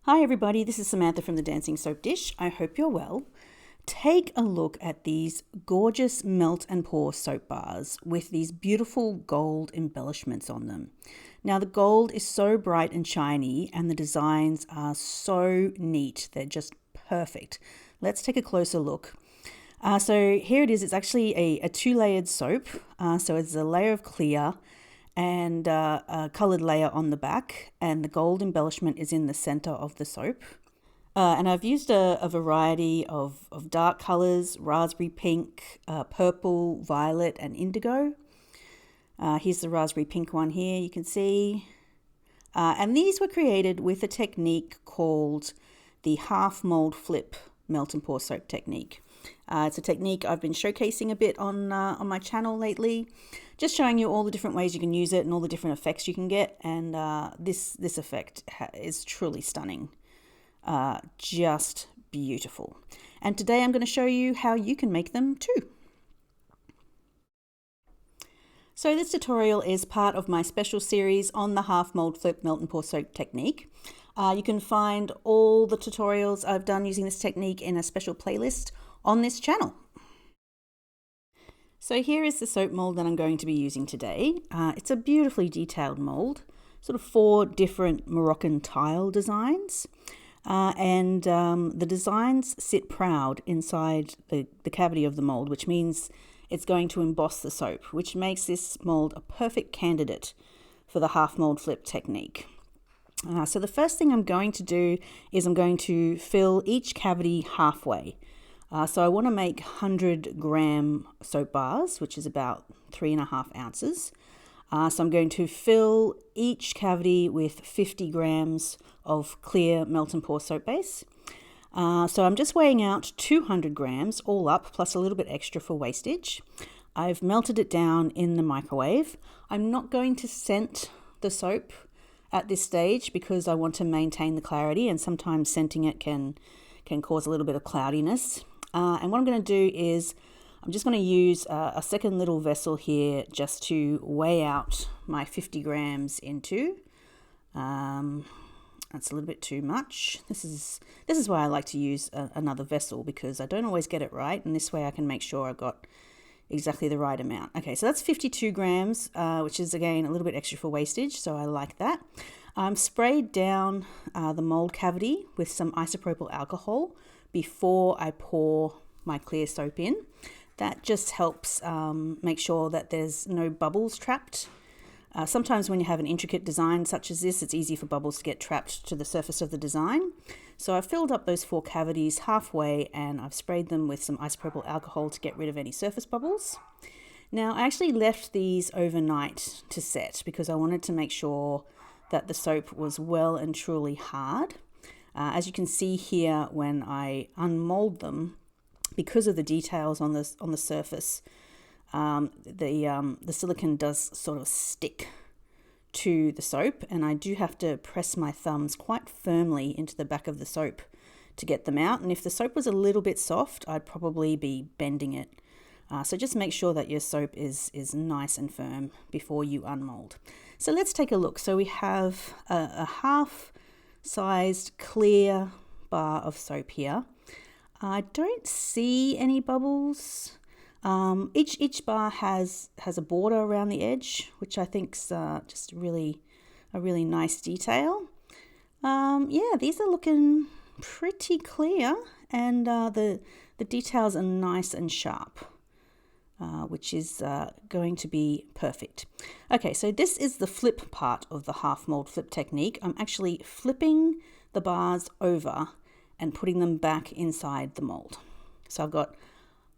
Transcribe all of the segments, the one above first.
Hi everybody, this is Samantha from the Dancing Soap Dish. I hope you're well. Take a look at these gorgeous melt and pour soap bars with these beautiful gold embellishments on them. Now the gold is so bright and shiny and the designs are so neat. They're just perfect. Let's take a closer look. So here it is. It's actually a two-layered soap. So it's a layer of clear and a coloured layer on the back, and the gold embellishment is in the centre of the soap. And I've used a variety of dark colours: raspberry pink, purple, violet and indigo. Here's the raspberry pink one here, you can see. And these were created with a technique called the half mould flip melt and pour soap technique. It's a technique I've been showcasing a bit on my channel lately, just showing you all the different ways you can use it and all the different effects you can get. And this effect is truly stunning, just beautiful. And today I'm going to show you how you can make them too. So this tutorial is part of my special series on the half mold flip melt and pour soap technique. You can find all the tutorials I've done using this technique in a special playlist on this channel. So here is the soap mold that I'm going to be using today. It's a beautifully detailed mold, sort of 4 different Moroccan tile designs. The designs sit proud inside the cavity of the mold, which means it's going to emboss the soap, which makes this mold a perfect candidate for the half mold flip technique. So the first thing I'm going to do is I'm going to fill each cavity halfway. So I want to make 100-gram soap bars, which is about 3.5 ounces. So I'm going to fill each cavity with 50 grams of clear melt and pour soap base. So I'm just weighing out 200 grams all up, plus a little bit extra for wastage. I've melted it down in the microwave. I'm not going to scent the soap at this stage because I want to maintain the clarity, and sometimes scenting it can cause a little bit of cloudiness. And what I'm going to do is I'm just going to use a second little vessel here just to weigh out my 50 grams into. That's a little bit too much. This is why I like to use another vessel, because I don't always get it right, and this way I can make sure I've got exactly the right amount. Okay, so that's 52 grams, which is again a little bit extra for wastage, so I like that. Sprayed down the mold cavity with some isopropyl alcohol before I pour my clear soap in. That just helps make sure that there's no bubbles trapped. Sometimes when you have an intricate design such as this, it's easy for bubbles to get trapped to the surface of the design. So I've filled up those 4 cavities halfway, and I've sprayed them with some isopropyl alcohol to get rid of any surface bubbles. Now I actually left these overnight to set because I wanted to make sure that the soap was well and truly hard. As you can see here, when I unmold them, because of the details on the surface, the silicone does sort of stick to the soap, and I do have to press my thumbs quite firmly into the back of the soap to get them out. And if the soap was a little bit soft, I'd probably be bending it. So just make sure that your soap is nice and firm before you unmold. So let's take a look. So we have a half-sized clear bar of soap here. I don't see any bubbles. Each bar has a border around the edge, which I think's just a really nice detail. Yeah, these are looking pretty clear, and the details are nice and sharp, which is going to be perfect. Okay, so this is the flip part of the half mold flip technique. I'm actually flipping the bars over and putting them back inside the mold. So I've got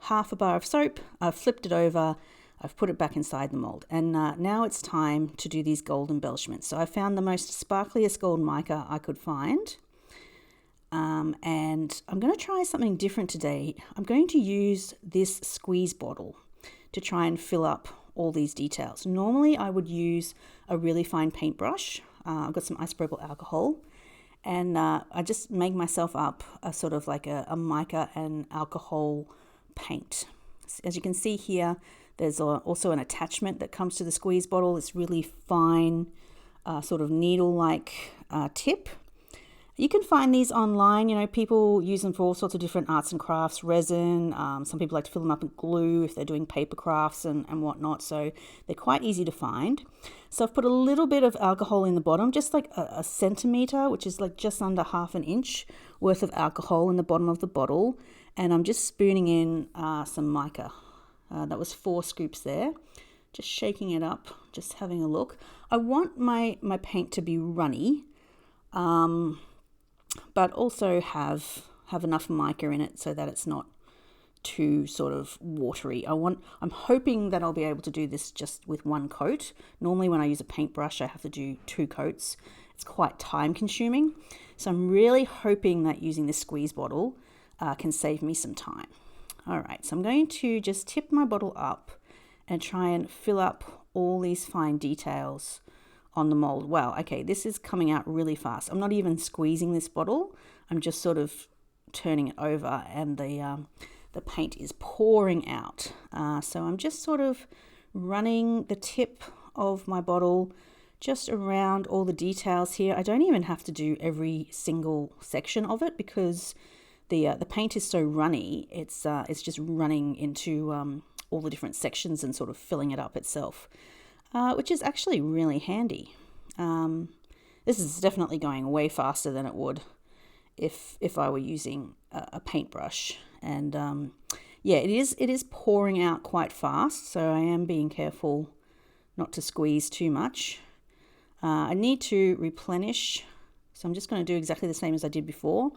half a bar of soap, I've flipped it over, I've put it back inside the mold, and now it's time to do these gold embellishments. So I found the most sparkliest gold mica I could find, and I'm going to try something different today. I'm going to use this squeeze bottle to try and fill up all these details. Normally I would use a really fine paintbrush. I've got some isopropyl alcohol, and I just make myself up a sort of like a mica and alcohol paint. As you can see here, there's also an attachment that comes to the squeeze bottle. It's really fine, sort of needle-like tip. You can find these online. You know, people use them for all sorts of different arts and crafts, resin. Some people like to fill them up with glue if they're doing paper crafts and whatnot. So they're quite easy to find. So I've put a little bit of alcohol in the bottom, just like a centimetre, which is like just under half an inch worth of alcohol in the bottom of the bottle. And I'm just spooning in some mica. That was 4 scoops there. Just shaking it up, just having a look. I want my paint to be runny. But also have enough mica in it so that it's not too sort of watery. I'm hoping that I'll be able to do this just with 1 coat. Normally when I use a paintbrush, I have to do 2 coats. It's quite time consuming. So I'm really hoping that using this squeeze bottle can save me some time. All right, so I'm going to just tip my bottle up and try and fill up all these fine details on the mold. Wow, okay, this is coming out really fast. I'm not even squeezing this bottle. I'm just sort of turning it over and the paint is pouring out. So I'm just sort of running the tip of my bottle just around all the details here. I don't even have to do every single section of it because the paint is so runny. It's just running into all the different sections and sort of filling it up itself. Which is actually really handy. This is definitely going way faster than it would if I were using a paintbrush. And yeah, it is pouring out quite fast, so I am being careful not to squeeze too much. I need to replenish, so I'm just going to do exactly the same as I did before.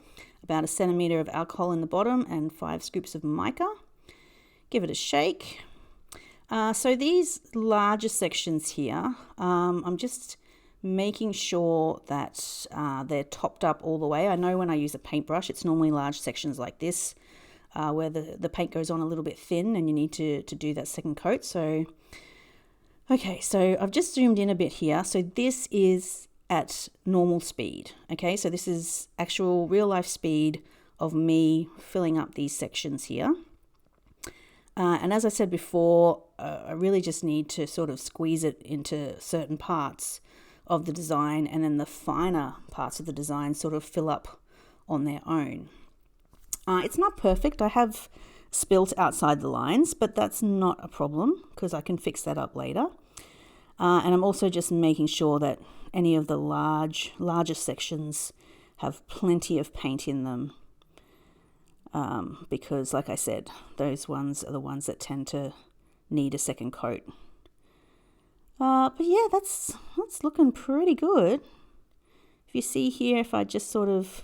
About 1 centimetre of alcohol in the bottom and 5 scoops of mica. Give it a shake. So these larger sections here, I'm just making sure that they're topped up all the way. I know when I use a paintbrush, it's normally large sections like this where the paint goes on a little bit thin and you need to do that second coat. So, okay, so I've just zoomed in a bit here. So this is at normal speed. Okay, so this is actual real life speed of me filling up these sections here. And as I said before, I really just need to sort of squeeze it into certain parts of the design, and then the finer parts of the design sort of fill up on their own. It's not perfect. I have spilt outside the lines, but that's not a problem because I can fix that up later. And I'm also just making sure that any of the larger sections have plenty of paint in them. Because like I said, those ones are the ones that tend to need a second coat. But yeah, that's looking pretty good. If you see here, if I just sort of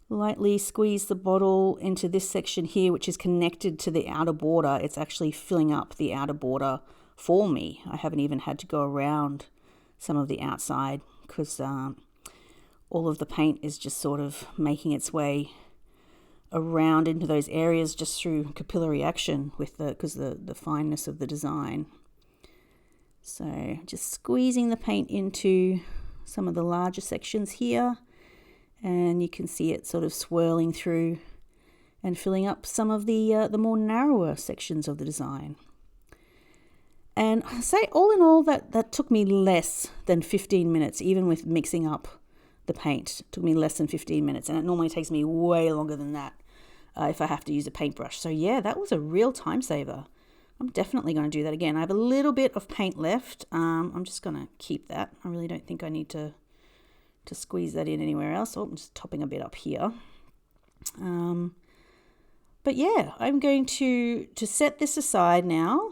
lightly squeeze the bottle into this section here, which is connected to the outer border, it's actually filling up the outer border for me. I haven't even had to go around some of the outside because all of the paint is just sort of making its way around into those areas just through capillary action with the fineness of the design. So just squeezing the paint into some of the larger sections here, and you can see it sort of swirling through and filling up some of the more narrower sections of the design. And I say all in all that took me less than 15 minutes, even with mixing up the paint. It took me less than 15 minutes, and it normally takes me way longer than that if I have to use a paintbrush. So yeah, that was a real time saver. I'm definitely going to do that again. I have a little bit of paint left. I'm just going to keep that. I really don't think I need to squeeze that in anywhere else. Oh, I'm just topping a bit up here. But yeah, I'm going to set this aside now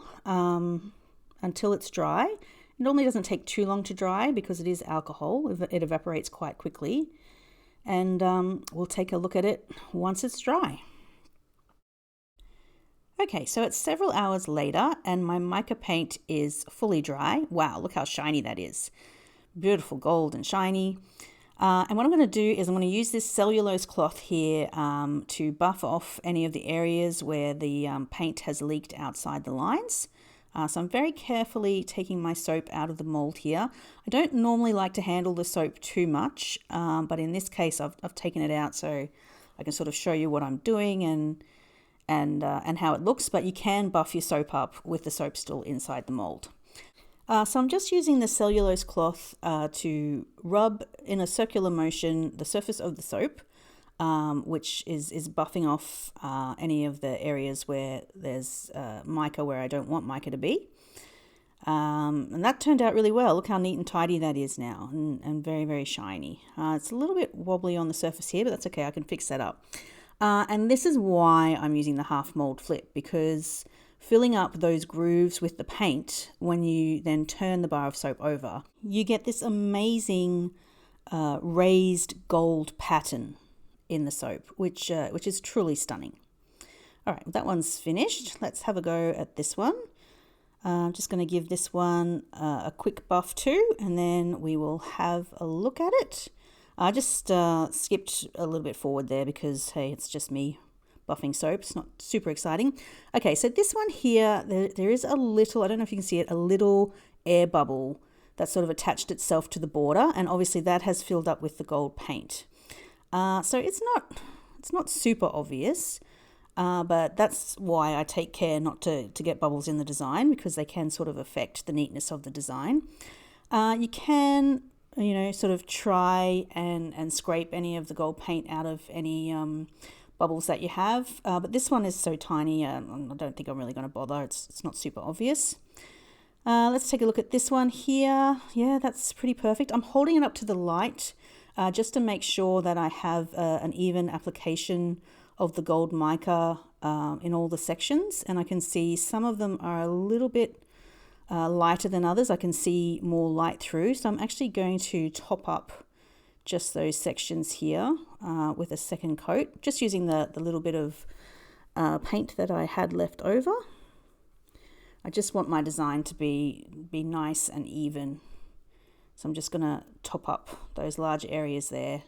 until it's dry. It normally doesn't take too long to dry because it is alcohol. It evaporates quite quickly. And we'll take a look at it once it's dry. Okay, so it's several hours later and my mica paint is fully dry. Wow, look how shiny that is. Beautiful gold and shiny. And what I'm going to do is I'm going to use this cellulose cloth here to buff off any of the areas where the paint has leaked outside the lines. So I'm very carefully taking my soap out of the mold here. I don't normally like to handle the soap too much, but in this case I've taken it out so I can sort of show you what I'm doing and how it looks, but you can buff your soap up with the soap still inside the mold. So I'm just using the cellulose cloth to rub in a circular motion the surface of the soap, which is buffing off any of the areas where there's mica where I don't want mica to be. And that turned out really well. Look how neat and tidy that is now, and very, very shiny. It's a little bit wobbly on the surface here, but that's okay. I can fix that up. And this is why I'm using the half mold flip, because filling up those grooves with the paint, when you then turn the bar of soap over, you get this amazing raised gold pattern in the soap, which is truly stunning. All right, that one's finished. Let's have a go at this one. I'm just going to give this one a quick buff too, and then we will have a look at it. I just skipped a little bit forward there because, hey, it's just me buffing soap. It's not super exciting. Okay, so this one here, there is a little, I don't know if you can see it, a little air bubble that sort of attached itself to the border, and obviously that has filled up with the gold paint. So it's not super obvious, but that's why I take care not to get bubbles in the design, because they can sort of affect the neatness of the design. You can, sort of try and scrape any of the gold paint out of any bubbles that you have, but this one is so tiny, I don't think I'm really going to bother. It's not super obvious. Let's take a look at this one here. Yeah, that's pretty perfect. I'm holding it up to the light just to make sure that I have an even application of the gold mica in all the sections, and I can see some of them are a little bit lighter than others. I can see more light through, so I'm actually going to top up just those sections here with a second coat, just using the little bit of paint that I had left over. I just want my design to be nice and even, so I'm just going to top up those large areas there.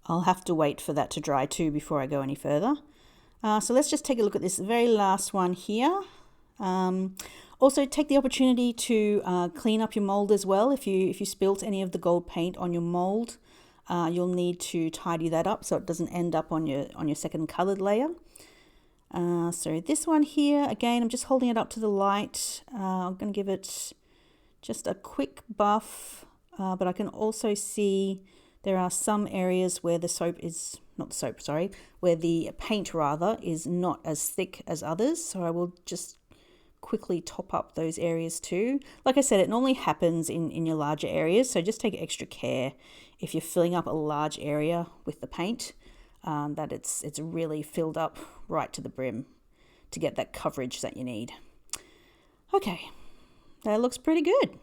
I'll have to wait for that to dry too before I go any further. So let's just take a look at this very last one here. Also, take the opportunity to clean up your mold as well. If you spilt any of the gold paint on your mold, you'll need to tidy that up so it doesn't end up on your second colored layer. So this one here, again, I'm just holding it up to the light. I'm going to give it just a quick buff, but I can also see there are some areas where the where the paint rather is not as thick as others. So I will just quickly top up those areas too. Like I said, it normally happens in your larger areas, so just take extra care if you're filling up a large area with the paint, that it's really filled up right to the brim to get that coverage that you need. Okay, that looks pretty good.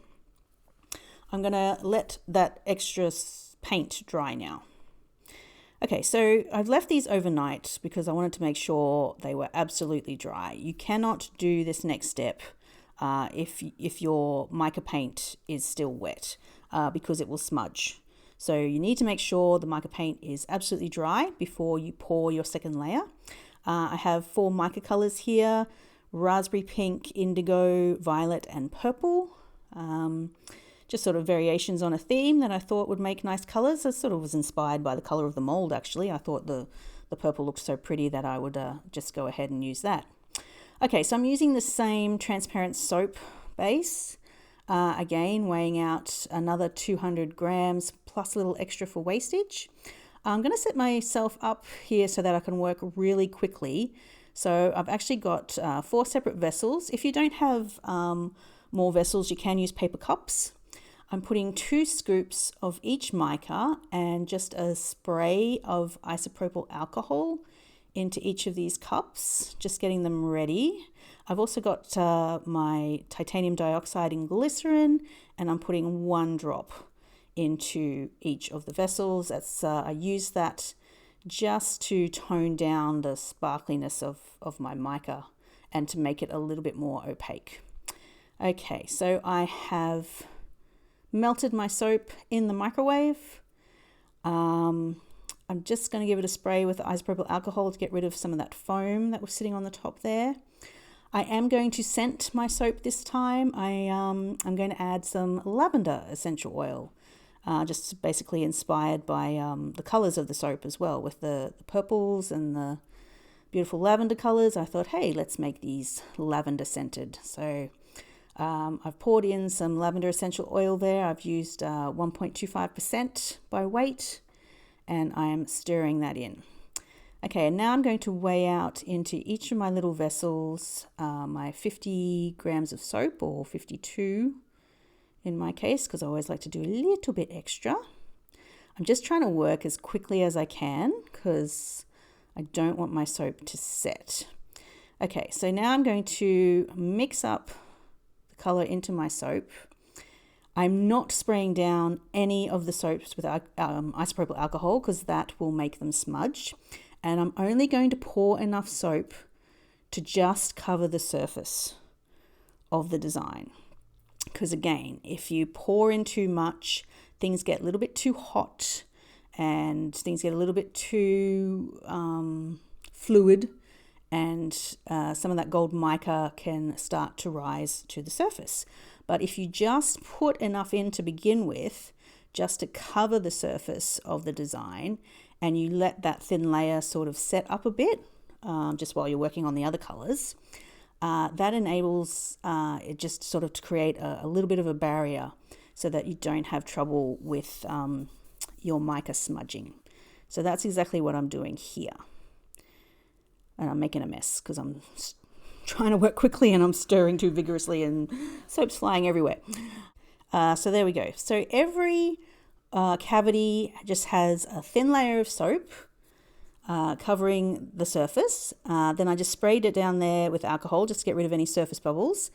I'm going to let that extra paint dry now. Okay, so I've left these overnight because I wanted to make sure they were absolutely dry. You cannot do this next step if your mica paint is still wet because it will smudge. So you need to make sure the mica paint is absolutely dry before you pour your second layer. I have 4 mica colors here: raspberry pink, indigo, violet, and purple. Just sort of variations on a theme that I thought would make nice colors. I sort of was inspired by the color of the mold, actually. I thought the purple looked so pretty that I would just go ahead and use that. Okay, so I'm using the same transparent soap base. Again, weighing out another 200 grams plus a little extra for wastage. I'm going to set myself up here so that I can work really quickly. So I've actually got 4 separate vessels. If you don't have more vessels, you can use paper cups. I'm putting 2 scoops of each mica and just a spray of isopropyl alcohol into each of these cups, just getting them ready. I've also got my titanium dioxide and glycerin, and I'm putting 1 drop into each of the vessels. I use that just to tone down the sparkliness of my mica and to make it a little bit more opaque. Okay, so I have melted my soap in the microwave. I'm just going to give it a spray with isopropyl alcohol to get rid of some of that foam that was sitting on the top there. I am going to scent my soap this time. I'm going to add some lavender essential oil, just basically inspired by the colors of the soap as well, with the purples and the beautiful lavender colors. I thought, hey, let's make these lavender scented. So I've poured in some lavender essential oil there. I've used 1.25% by weight, and I am stirring that in. Okay, and now I'm going to weigh out into each of my little vessels my 50 grams of soap, or 52 in my case, because I always like to do a little bit extra. I'm just trying to work as quickly as I can because I don't want my soap to set. Okay, so now I'm going to mix up the color into my soap. I'm not spraying down any of the soaps with isopropyl alcohol because that will make them smudge. And I'm only going to pour enough soap to just cover the surface of the design. Because again, if you pour in too much, things get a little bit too hot and things get a little bit too fluid, and some of that gold mica can start to rise to the surface. But if you just put enough in to begin with, just to cover the surface of the design, and you let that thin layer sort of set up a bit, just while you're working on the other colors, that enables it just sort of to create a little bit of a barrier so that you don't have trouble with your mica smudging. So that's exactly what I'm doing here. And I'm making a mess because I'm trying to work quickly and I'm stirring too vigorously and soap's flying everywhere. So there we go. So every cavity just has a thin layer of soap covering the surface. Then I just sprayed it down there with alcohol just to get rid of any surface bubbles.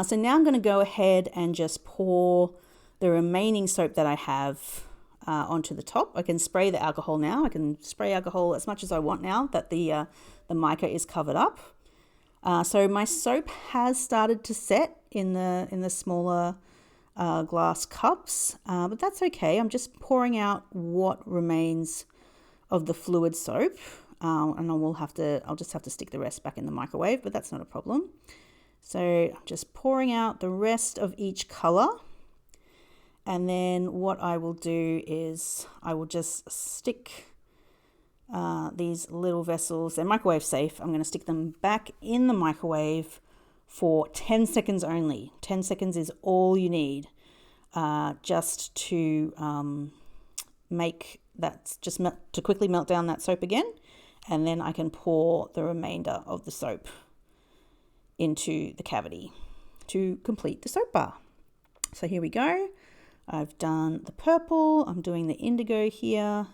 So now I'm going to go ahead and just pour the remaining soap that I have onto the top. I can spray the alcohol now. I can spray alcohol as much as I want now that the mica is covered up. So my soap has started to set in the smaller glass cups, but that's okay. I'm just pouring out what remains of the fluid soap, and I'll just have to stick the rest back in the microwave, but that's not a problem. So I'm just pouring out the rest of each color, and then what I will do is I will just stick these little vessels. They're microwave safe. I'm going to stick them back in the microwave for 10 seconds only. 10 seconds is all you need, just to make that, to quickly melt down that soap again, and then I can pour the remainder of the soap into the cavity to complete the soap bar. So here we go. I've done the purple, I'm doing the indigo here.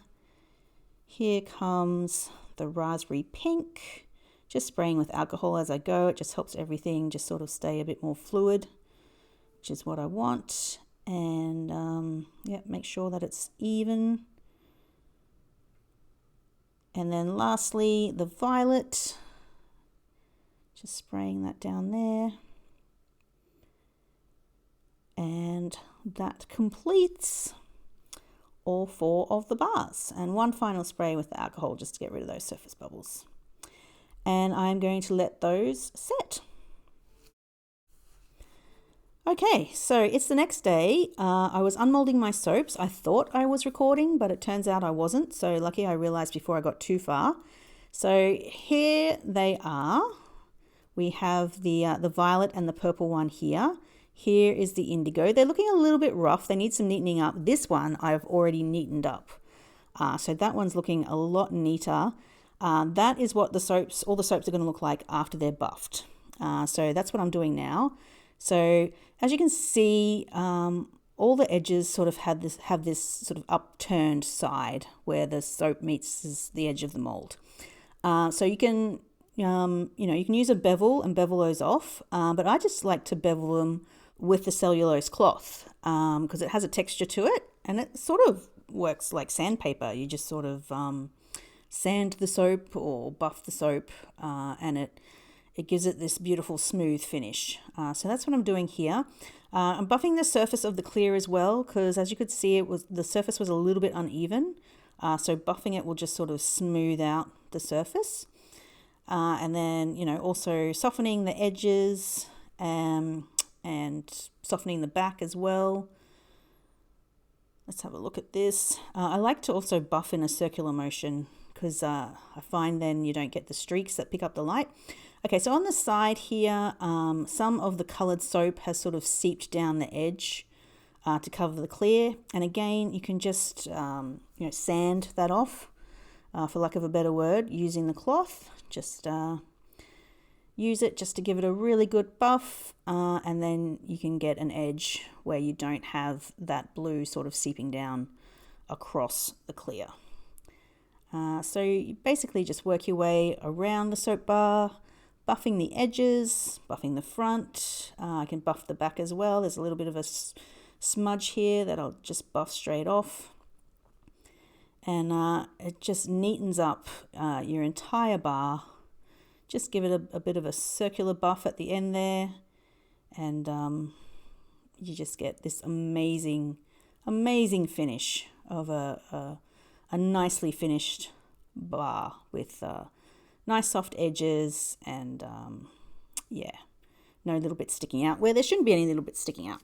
Here comes the raspberry pink. Just spraying with alcohol as I go. It just helps everything just sort of stay a bit more fluid, which is what I want. And yeah, make sure that it's even. And then lastly, the violet. Just spraying that down there. And that completes all 4 of the bars. And one final spray with the alcohol just to get rid of those surface bubbles. And I'm going to let those set. Okay, so it's the next day. I was unmolding my soaps. I thought I was recording, but it turns out I wasn't. So lucky I realized before I got too far. So here they are. We have the violet and the purple one here. Here is the indigo. They're looking a little bit rough. They need some neatening up. This one I've already neatened up. So that one's looking a lot neater. That is what all the soaps are going to look like after they're buffed. So that's what I'm doing now. So as you can see, all the edges sort of have this sort of upturned side where the soap meets the edge of the mold. So you can, you can use a bevel and bevel those off, but I just like to bevel them with the cellulose cloth because it has a texture to it and it sort of works like sandpaper. You just sort of sand the soap or buff the soap and it gives it this beautiful smooth finish. So that's what I'm doing here. I'm buffing the surface of the clear as well because as you could see the surface was a little bit uneven. So buffing it will just sort of smooth out the surface. And then, also softening the edges and softening the back as well. Let's have a look at this. I like to also buff in a circular motion because I find then you don't get the streaks that pick up the light. Okay, so on the side here, some of the coloured soap has sort of seeped down the edge to cover the clear. And again, you can just sand that off, for lack of a better word, using the cloth. Just use it just to give it a really good buff, and then you can get an edge where you don't have that blue sort of seeping down across the clear. So you basically just work your way around the soap bar, buffing the edges, buffing the front. I can buff the back as well. There's a little bit of a smudge here that I'll just buff straight off. And it just neatens up your entire bar. Just give it a bit of a circular buff at the end there, and you just get this amazing finish of a nicely finished bar with nice soft edges and no little bits sticking out where there shouldn't be any little bits sticking out.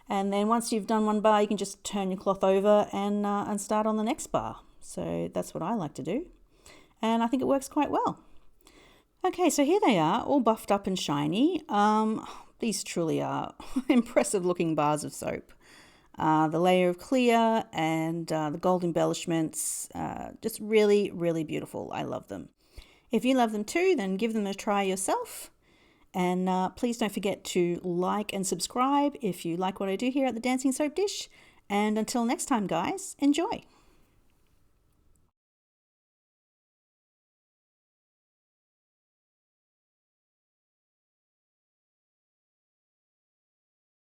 And then once you've done one bar, you can just turn your cloth over and start on the next bar. So that's what I like to do, and I think it works quite well. Okay, so here they are, all buffed up and shiny. These truly are impressive looking bars of soap. The layer of clear and the gold embellishments, just really, really beautiful. I love them. If you love them too, then give them a try yourself. And please don't forget to like and subscribe if you like what I do here at the Dancing Soap Dish. And until next time, guys, enjoy.